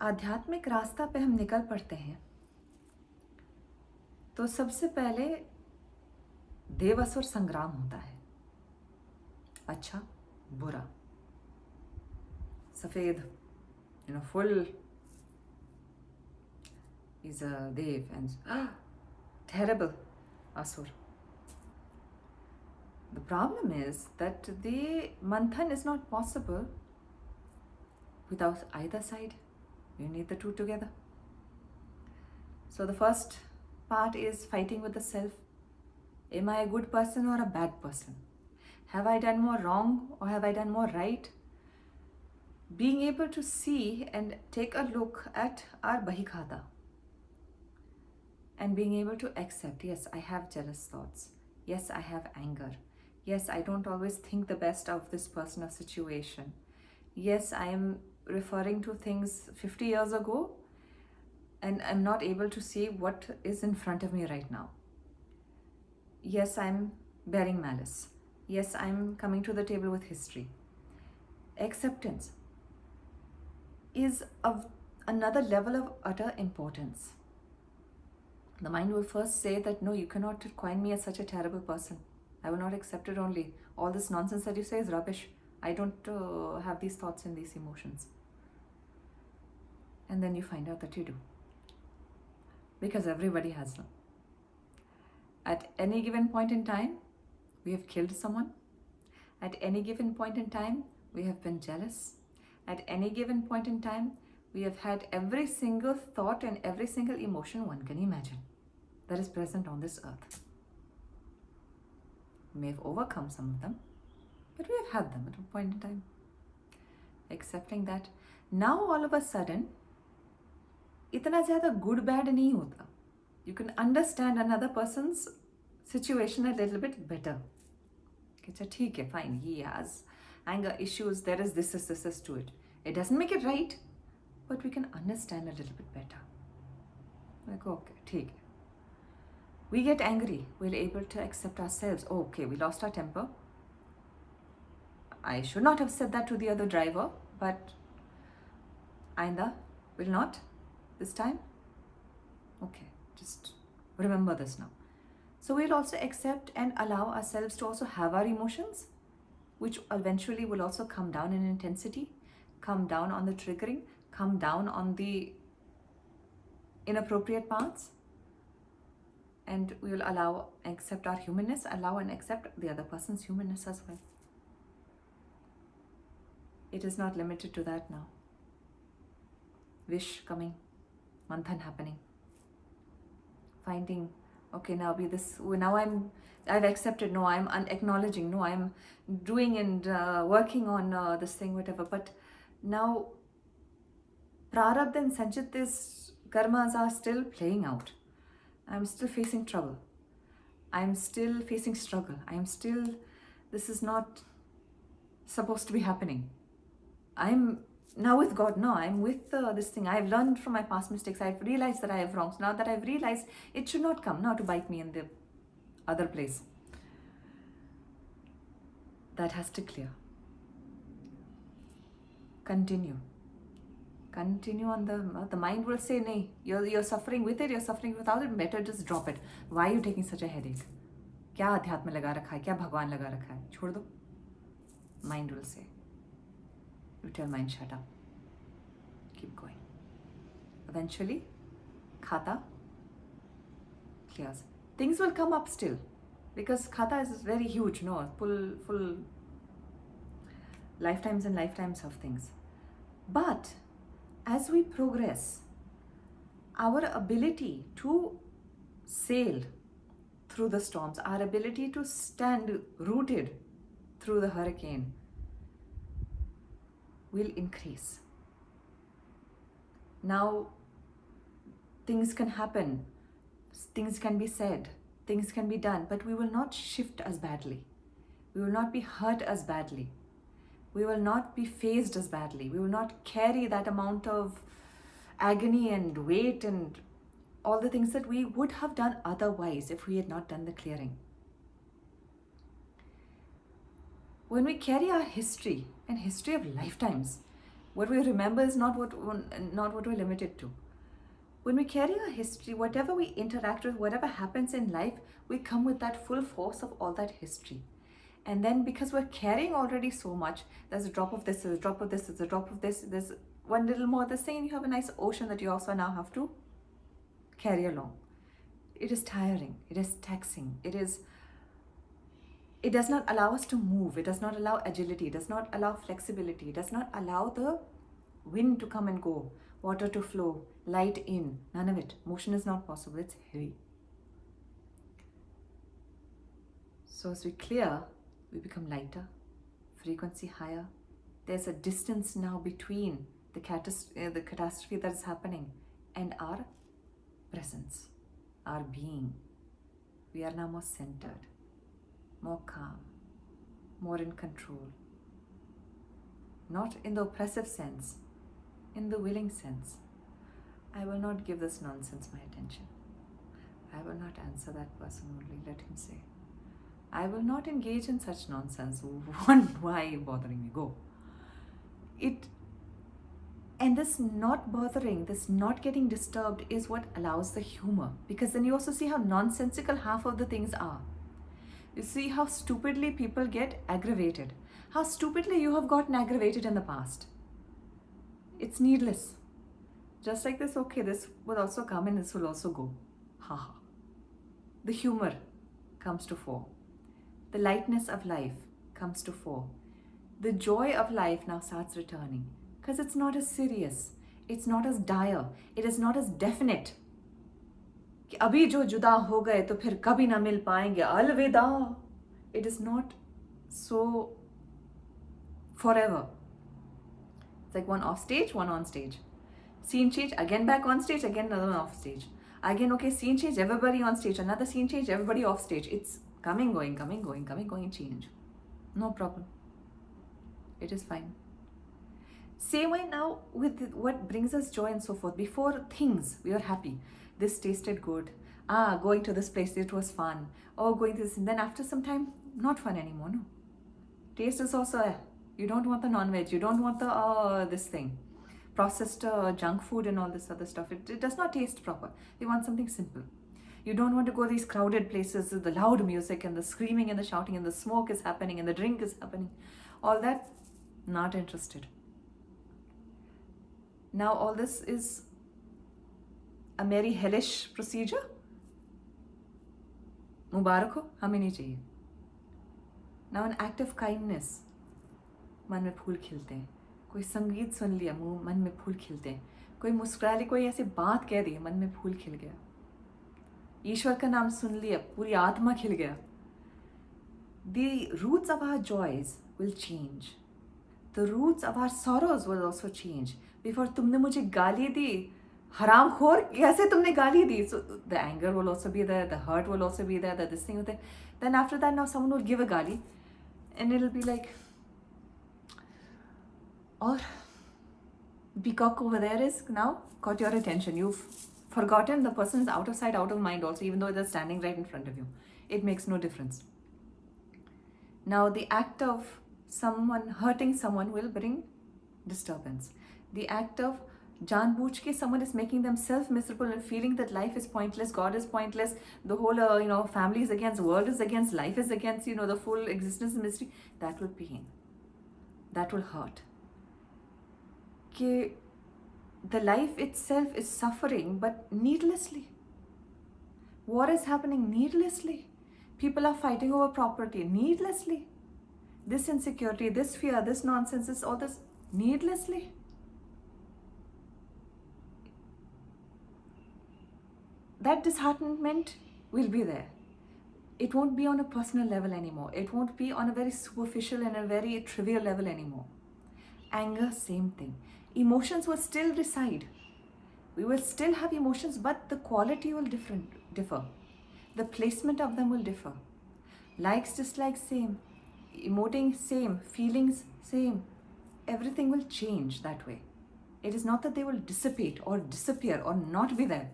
आध्यात्मिक रास्ता पे हम निकल पड़ते हैं तो सबसे पहले देवअसुर संग्राम होता है। अच्छा बुरा, सफेद full is a dev and terrible asur. The problem is that the manthan is not possible without either side. You need the two together. So the first part is fighting with the self. Am I a good person or a bad person? Have I done more wrong or have I done more right? Being able to see and take a look at our Bahikhata and being able to accept, yes, I have jealous thoughts. Yes, I have anger. Yes, I don't always think the best of this person or situation. Yes, I am referring to things 50 years ago and I'm not able to see what is in front of me right now. Yes, I'm bearing malice. Yes, I'm coming to the table with history. Acceptance is of another level of utter importance. The mind will first say that no, you cannot coin me as such a terrible person. I will not accept it only. All this nonsense that you say is rubbish. I don't have these thoughts and these emotions. And then you find out that you do. Because everybody has them. At any given point in time, we have killed someone. At any given point in time, we have been jealous. At any given point in time, we have had every single thought and every single emotion one can imagine that is present on this earth. We may have overcome some of them, but we have had them at a point in time. Accepting that, now all of a sudden, इतना ज़्यादा good bad नहीं होता. You can understand another person's situation a little bit better. अच्छा ठीक है, fine, he has anger issues, there is this to it. It doesn't make it right, but we can understand a little bit better. Like, okay, ठीक है. We get angry, we're able to accept ourselves. Oh, okay, we lost our temper. I should not have said that to the other driver, but Ainda will not this time. Okay, just remember this now. So we'll also accept and allow ourselves to also have our emotions, which eventually will also come down in intensity, come down on the triggering, come down on the inappropriate parts. And we will allow and accept our humanness, allow and accept the other person's humanness as well. It is not limited to that now. Wish coming, manthan happening, finding, okay, now be this, now I've accepted, no, I'm acknowledging, no, I'm doing and working on this thing, whatever, but now prarabdha and sanchit karmas are still playing out. I'm still facing trouble. I'm still facing struggle. This is not supposed to be happening. I'm now with God. No, I'm with this thing. I've learned from my past mistakes. I've realized that I have wrong. So now that I've realized, it should not come now to bite me in the other place. That has to clear. Continue on the mind will say, nay, you're suffering with it, you're suffering without it, better just drop it. Why are you taking such a headache? क्या अध्यात्म लगा रखा है, क्या भगवान लगा रखा है, छोड़ दो. Mind will say. You tell mind, shut up. Keep going. Eventually, khata clears. Things will come up still, because khata is very huge, no, full lifetimes and lifetimes of things. But as we progress, our ability to sail through the storms, our ability to stand rooted through the hurricane will increase. Now, things can happen, things can be said, things can be done, but we will not shift as badly. We will not be hurt as badly. We will not be phased as badly. We will not carry that amount of agony and weight and all the things that we would have done otherwise if we had not done the clearing. When we carry our history and history of lifetimes, What we remember is not what we're limited to. When we carry a history, whatever we interact with, whatever happens in life, we come with that full force of all that history. And then because we're carrying already so much, there's a drop of this, there's a drop of this, there's a drop of this, there's one little more of this thing, and you have a nice ocean that you also now have to carry along. It is tiring, it is taxing, it does not allow us to move, it does not allow agility, it does not allow flexibility, it does not allow the wind to come and go, water to flow, light in, none of it. Motion is not possible, it's heavy. So as we clear, we become lighter, frequency higher. There's a distance now between the catastrophe that is happening and our presence, our being. We are now more centered, more calm, more in control. Not in the oppressive sense, in the willing sense. I will not give this nonsense my attention. I will not answer that person only, let him say. I will not engage in such nonsense. Why are you bothering me? Go. And this not bothering, this not getting disturbed is what allows the humor. Because then you also see how nonsensical half of the things are. You see how stupidly people get aggravated. How stupidly you have gotten aggravated in the past. It's needless. Just like this, okay, this will also come and this will also go. Ha ha. The humor comes to fore. The lightness of life comes to fore. The joy of life now starts returning. Because it's not as serious. It's not as dire. It is not as definite. कि अभी जो जुदा हो गए तो फिर कभी ना मिल पाएंगे, अलविदा. It is not so forever. It's like one off stage, one on stage. Scene change, again back on stage, again another one off stage. Again, okay, scene change, everybody on stage. Another scene change, everybody off stage. It's coming, going, coming, going, coming, going, change. No problem. It is fine. Same way now with what brings us joy and so forth. Before things, we are happy. This tasted good. Going to this place, it was fun. Oh, going to this. And then after some time, not fun anymore, no. Taste is also, you don't want the non-veg. You don't want the, this thing. Processed junk food and all this other stuff. It does not taste proper. You want something simple. You don't want to go these crowded places with the loud music and the screaming and the shouting and the smoke is happening and the drink is happening. All that, not interested. Now all this is a very hellish procedure. Mubarak ho, hame nahi chahiye. Now an act of kindness. मन में फूल खिलते हैं. कोई संगीत सुन लिया, मन में फूल खिलते हैं. कोई मुस्कुरा ली, कोई ऐसी बात कह दी, मन में फूल खिल गया. ईश्वर का नाम सुन लिया, पूरी आत्मा खिल गया. The roots of our joys will change. The roots of our sorrows will also change. Before तुमने मुझे गाली दी, हरामखोर, कैसे तुमने गाली दी? So the anger will also be there, the hurt will also be there, this thing will be there. Then after that, now someone will give a gali, and it'll be like, or peacock over there is now got your attention. You've forgotten the person is out of sight, out of mind also, even though they're standing right in front of you. It makes no difference. Now the act of someone hurting someone will bring disturbance. The act of janbooch ke someone is making themselves miserable and feeling that life is pointless, God is pointless, the whole family is against, world is against, life is against, the full existence is mystery. That will pain. That will hurt. Ke the life itself is suffering, but needlessly. War is happening needlessly. People are fighting over property needlessly. This insecurity, this fear, this nonsense, this all this needlessly. That disheartenment will be there. It won't be on a personal level anymore. It won't be on a very superficial and a very trivial level anymore. Anger, same thing. Emotions will still reside. We will still have emotions, but the quality will differ. The placement of them will differ. Likes, dislikes, same. Emoting, same. Feelings, same. Everything will change that way. It is not that they will dissipate or disappear or not be there.